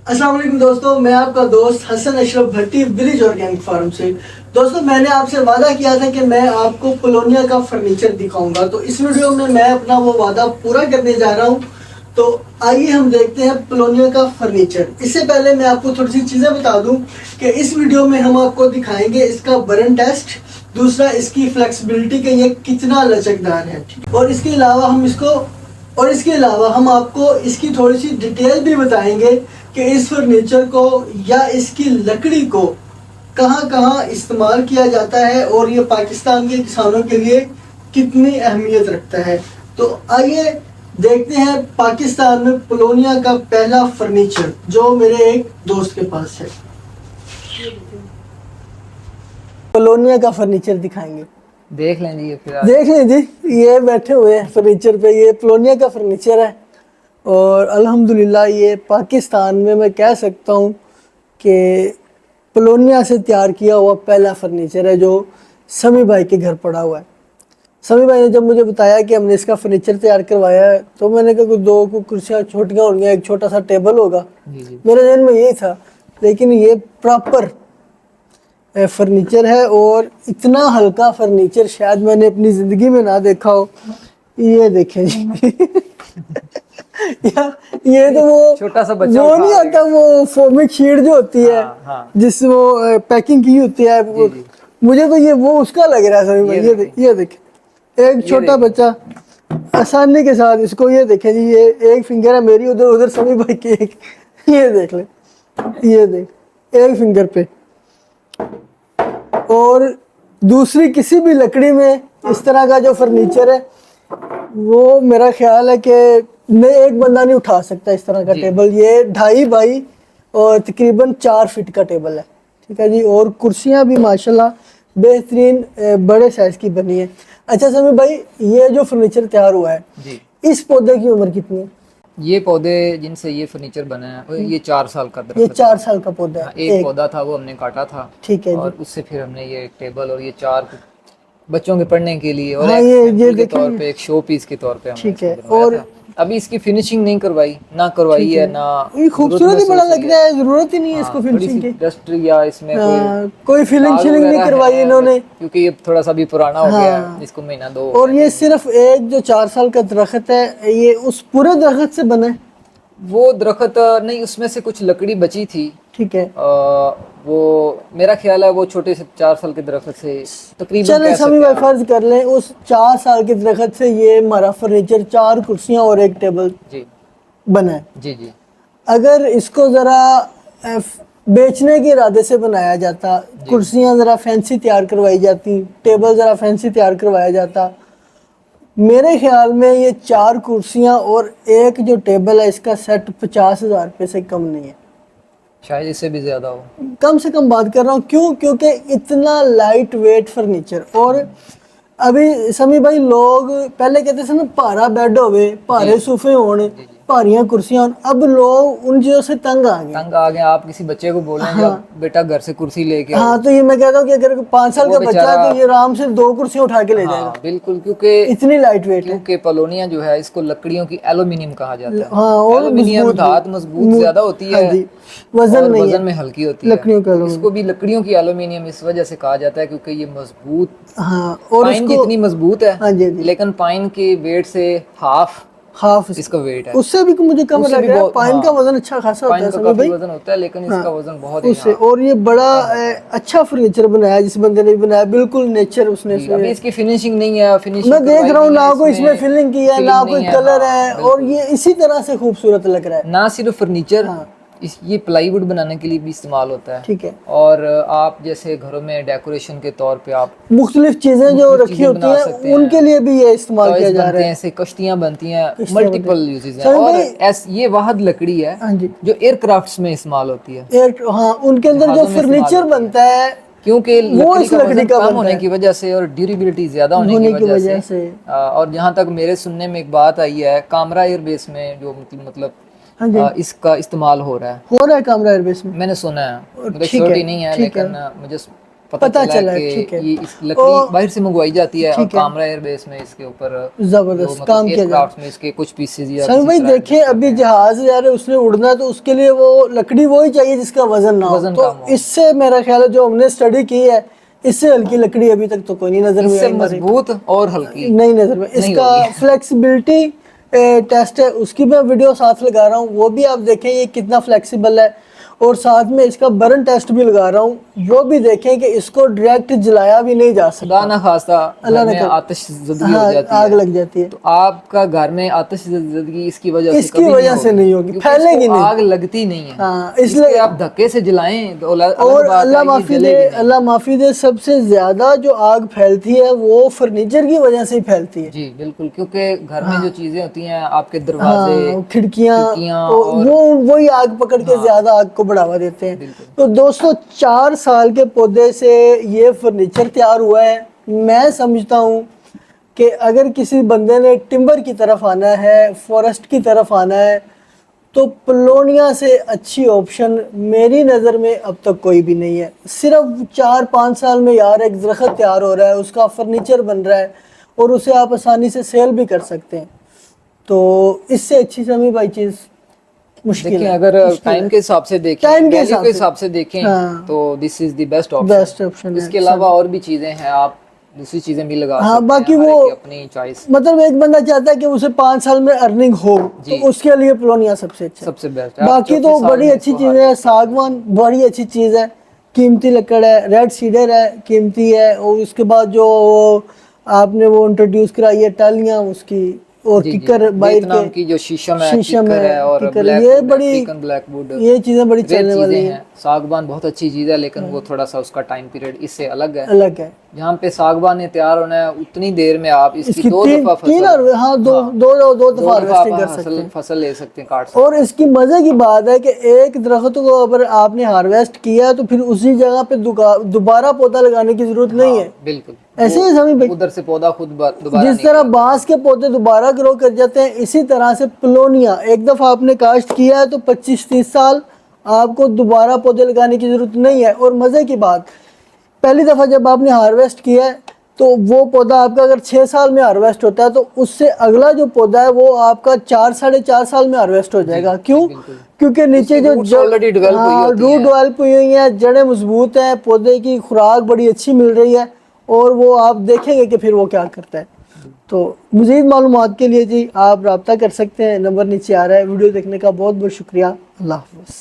अस्सलाम वालेकुम दोस्तों, मैं आपका दोस्त हसन अशरफ भट्टी विलेज ऑर्गेनिक फार्म से। दोस्तों, मैंने आपसे वादा किया था कि मैं आपको पोलोनिया का फर्नीचर दिखाऊंगा, तो इस वीडियो में मैं अपना वो वादा पूरा करने जा रहा हूँ। तो आइए हम देखते हैं पोलोनिया का फर्नीचर। इससे पहले मैं आपको थोड़ी सी चीज़ें बता दूं कि इस वीडियो में हम आपको दिखाएंगे इसका बर्न टेस्ट, दूसरा इसकी फ्लेक्सिबिलिटी कि ये कितना लचकदार है, और इसके अलावा हम आपको इसकी थोड़ी सी डिटेल भी बताएंगे कि इस फर्नीचर को या इसकी लकड़ी को कहाँ कहाँ इस्तेमाल किया जाता है और ये पाकिस्तान के किसानों के लिए कितनी अहमियत रखता है। तो आइए देखते हैं पाकिस्तान में पोलोनिया का पहला फर्नीचर जो मेरे एक दोस्त के पास है। पोलोनिया का फर्नीचर दिखाएंगे, देख लें जी। फिर देख लें जी, ये बैठे हुए हैं फर्नीचर पे। ये पोलोनिया का फर्नीचर है और अल्हम्दुलिल्लाह ये पाकिस्तान में मैं कह सकता हूँ कि पोलोनिया से तैयार किया हुआ पहला फर्नीचर है जो समी भाई के घर पड़ा हुआ है। समी भाई ने जब मुझे बताया कि हमने इसका फर्नीचर तैयार करवाया है तो मैंने कहा कुछ दो कुर्सियाँ छोटियाँ होंगी, एक छोटा सा टेबल होगा। मेरे जहन में यही था, लेकिन ये प्रॉपर फर्नीचर है और इतना हल्का फर्नीचर शायद मैंने अपनी ज़िंदगी में ना देखा हो। ये देखें जी ये तो वो छोटा सा बच्चा वो नहीं आता, वो फोमिक शीट जो होती है, हाँ। जिस वो पैकिंग की होती है, मुझे तो ये वो उसका लग रहा है सभी भाई। ये देखें एक छोटा बच्चा आसानी के साथ इसको, ये देखें जी, ये एक फिंगर है मेरी, उधर उधर सभी भाई की एक, ये देख ले, ये देख एक फिंगर पे। और दूसरी किसी भी लकड़ी में इस तरह का जो फर्नीचर है वो मेरा ख्याल है कि मैं एक बंदा नहीं उठा सकता इस तरह का टेबल। ये 2.5 बाई और तकरीबन 4 फीट का टेबल है, ठीक है जी। और कुर्सियां भी माशाल्लाह बेहतरीन बड़े साइज की बनी है। अच्छा समी भाई, ये जो फर्नीचर तैयार हुआ है जी, इस पौधे की उम्र कितनी है? ये पौधे जिनसे ये फर्नीचर बना है ये 4 साल का दरख्त ये 4 साल का पौधा है। एक पौधा था वो हमने काटा था, ठीक है और उससे फिर हमने ये टेबल और ये 4 बच्चों के पढ़ने के लिए और हाँ, एक ये सैंपल के देखिए, तौर पे, एक शो पीस के तौर पे हमने ठीक है। इसको बनवाया और था। अभी इसकी फिनिशिंग नहीं करवाई है ना, ये खूबसूरत ही बड़ा लग रहा है, जरूरत ही नहीं है इसको फिनिशिंग की। डस्ट या इसमें कोई फिलिंग शिलिंग नहीं करवाई इन्होंने, क्योंकि ये थोड़ा सा भी पुराना हो गया है, इसको महीना 2। और ये सिर्फ एक जो 4 साल का दरख्त है, ये उस पूरे दरख्त से बना है? वो दरख्त नहीं, उसमें से कुछ लकड़ी बची थी, ठीक है। वो मेरा ख्याल है वो छोटे से 4 साल के दरख्त से तकरीबन चले सभी भाई फर्ज कर लें उस 4 साल के दरख्त से ये हमारा फर्नीचर 4 कुर्सियां और एक टेबल जी बना है। जी जी। अगर इसको जरा बेचने के इरादे से बनाया जाता, कुर्सियां जरा फैंसी तैयार करवाई जाती, टेबल जरा फैंसी तैयार करवाया जाता, मेरे ख्याल में ये 4 कुर्सियां और एक जो टेबल है इसका सेट 50,000 रुपये से कम नहीं है, शायद इससे भी ज्यादा हो। कम से कम बात कर रहा हूँ। क्यों? क्योंकि इतना लाइट वेट फर्नीचर। और अभी समी भाई लोग पहले कहते थे ना भारा बेड होवे, भारे सोफे होने, भारियां कुर्सियां होन, अब लोग उन चीजों से तंग आ गए। आप किसी बच्चे को बोलें जब बेटा घर से कुर्सी लेके आओ, हाँ, तो ये मैं कहता हूँ कि अगर 5 साल का बच्चा है तो ये आराम से 2 कुर्सियां उठा के ले जाएगा। बिल्कुल, क्योंकि इतनी लाइट वेट है। क्योंकि पोलोनिया जो है इसको लकड़ियों की एल्यूमिनियम कहा जाता है। हाँ, और एल्यूमिनियम धात मजबूत ज्यादा होती है, वजन नहीं है, वजन में हल्की होती है। लकड़ियों का इसको भी लकड़ियों की एल्यूमिनियम इस वजह से कहा जाता है क्योंकि ये मजबूत, हाँ, और पाइन जितनी मजबूत है, हाँ जी, लेकिन पाइन के वेट से हाफ इसका वेट है। उससे भी मुझे कम लग रहा है। पाइन का वजन अच्छा खासा होता है सभी भाई, वजन होता है, लेकिन इसका वजन बहुत ही उससे। और ये बड़ा अच्छा फर्नीचर बनाया जिस बंदे ने बनाया, बिल्कुल नेचर उसने। अभी इसकी फिनिशिंग नहीं है, फिनिशिंग मैं देख रहा हूँ ना कोई इसमें फिलिंग की है, ना कोई कलर है, और ये इसी तरह से खूबसूरत लग रहा है। ना सिर्फ फर्नीचर, ये प्लाईवुड बनाने के लिए भी इस्तेमाल होता है, ठीक है। और आप जैसे घरों में डेकोरेशन के तौर पे आप मुख्तलिफ चीजें जो रखी होती हैं उनके लिए भी ये इस्तेमाल किया जा रहा है। ऐसे कश्तियां बनती हैं, मल्टीपल यूजेस हैं। और ये वाहद लकड़ी है जो एयरक्राफ्ट्स में इस्तेमाल होती है। हाँ, उनके अंदर जो फर्नीचर बनता है क्योंकि वो इस लकड़ी का कम होने की वजह से और ड्यूरेबिलिटी ज्यादा होने की वजह से। और जहाँ तक मेरे सुनने में एक बात आई है, कामरा एयरबेस में जो मतलब इसका इस्तेमाल हो रहा है कामरा एयरबेस में, मैंने सुना है, मुझे श्योरिटी नहीं है, लेकिन मुझे پتہ چلا کہ یہ اس لکڑی باہر سے منگوائی جاتی ہے اور کامرا ایئر بیس میں اس کے اوپر زبردست کام کیا جاتا ہے. میں اس کے کچھ پیسز یا سر بھائی دیکھیں ابھی جہاز جا رہے اس نے اڑنا تو اس کے لیے وہ لکڑی وہی چاہیے جس کا وزن نہ ہو. تو اس سے میرا خیال ہے جو ہم نے اسٹڈی کی ہے اس سے ہلکی لکڑی ابھی تک تو کوئی نہیں نظر میں آئی. مضبوط اور ہلکی نہیں نظر میں. اس کا فلیکسیبلٹی ٹیسٹ ہے اس کی میں ویڈیو ساتھ لگا رہا ہوں, وہ بھی آپ دیکھیں یہ کتنا فلیکسیبل ہے. اور ساتھ میں اس کا برن ٹیسٹ بھی لگا رہا ہوں, وہ بھی دیکھیں کہ اس کو ڈائریکٹ جلایا بھی نہیں جا سکتا. خدا نہ خواستہ گھر میں آتش زدگی ہو جاتی ہے, آگ لگ جاتی ہے, تو آپ کا گھر میں آتش زدگی اس کی وجہ سے نہیں ہوگی, پھیلے گی نہیں, آگ لگتی نہیں ہے. اس لیے آپ دھکے سے جلائیں. اور اللہ معافی دے سب سے زیادہ جو آگ پھیلتی ہے وہ فرنیچر کی وجہ سے ہی پھیلتی ہے. جی بالکل, کیونکہ گھر میں جو چیزیں ہوتی ہیں آپ کے دروازے کھڑکیاں وہی آگ پکڑ کے زیادہ آگ کو بڑھاوا دیتے ہیں. تو دوستو 4 سال کے پودے سے یہ فرنیچر تیار ہوا ہے. میں سمجھتا ہوں کہ اگر کسی بندے نے ٹمبر کی طرف آنا ہے, فورسٹ کی طرف آنا ہے, تو پلونیا سے اچھی آپشن میری نظر میں اب تک کوئی بھی نہیں ہے. صرف 4-5 سال میں یار ایک درخت تیار ہو رہا ہے, اس کا فرنیچر بن رہا ہے اور اسے آپ آسانی سے سیل بھی کر سکتے ہیں. تو اس سے اچھی سمی بھائی چیز مشکل دیکھیں, ہے. اگر ٹائم کے حساب سے دیکھیں, ویلیو کے حساب سے دیکھیں تو دس از دی بیسٹ آپشن. اس کے علاوہ اور بھی چیزیں ہیں, آپ دوسری چیزیں بھی لگا سکتے ہیں. باقی وہ اپنی چوائس, مطلب ایک بندہ چاہتا ہے کہ اسے 5 سال میں ارننگ ہو تو اس کے لیے پلونیا سب سے اچھا, سب سے بیسٹ ہے. باقی تو بڑی اچھی چیز ہے. ساگوان بڑی اچھی چیز ہے, قیمتی لکڑ ہے. ریڈ سیڈر ہے, قیمتی ہے. اور اس کے بعد جو آپ نے وہ انٹروڈیوس کرائی ہے ٹالیاں اس کی, اور ککر باہر کی جو شیشم ہے, اور یہ بڑی بلیک ووڈ, یہ چیزیں بڑی چلنے والی ہیں. ساگوان بہت اچھی چیز ہے, لیکن وہ تھوڑا سا اس کا ٹائم پیریڈ اس سے الگ ہے. جہاں پہ ساگوان نے تیار ہونا ہے اتنی دیر میں آپ اس کی 2 دفعہ فصل لے سکتے ہیں, کاٹ سکتے ہیں. اور اس کی مزے کی بات ہے کہ ایک درخت کو اگر آپ نے ہارویسٹ کیا تو پھر اسی جگہ پہ دوبارہ پودا لگانے کی ضرورت نہیں ہے. بالکل ایسے ہی ادھر سے پودا خود دوبارہ, جس طرح بانس کے پودے دوبارہ گرو کر جاتے ہیں, اسی طرح سے پلونیا ایک دفعہ آپ نے کاشت کیا ہے تو 25-30 سال آپ کو دوبارہ پودے لگانے کی ضرورت نہیں ہے. اور مزے کی بات, پہلی دفعہ جب آپ نے ہارویسٹ کیا ہے تو وہ پودا آپ کا اگر 6 سال میں ہارویسٹ ہوتا ہے تو اس سے اگلا جو پودا ہے وہ آپ کا 4-4.5 سال میں ہارویسٹ ہو جائے گا. کیوں؟ کیونکہ نیچے جو روٹ ڈیولپ ہوئی ہیں, جڑیں مضبوط ہیں, پودے کی خوراک بڑی اچھی مل رہی ہے, اور وہ آپ دیکھیں گے کہ پھر وہ کیا کرتا ہے. تو مزید معلومات کے لیے جی آپ رابطہ کر سکتے ہیں, نمبر نیچے آ رہا ہے. ویڈیو دیکھنے کا بہت بہت شکریہ. اللہ حافظ.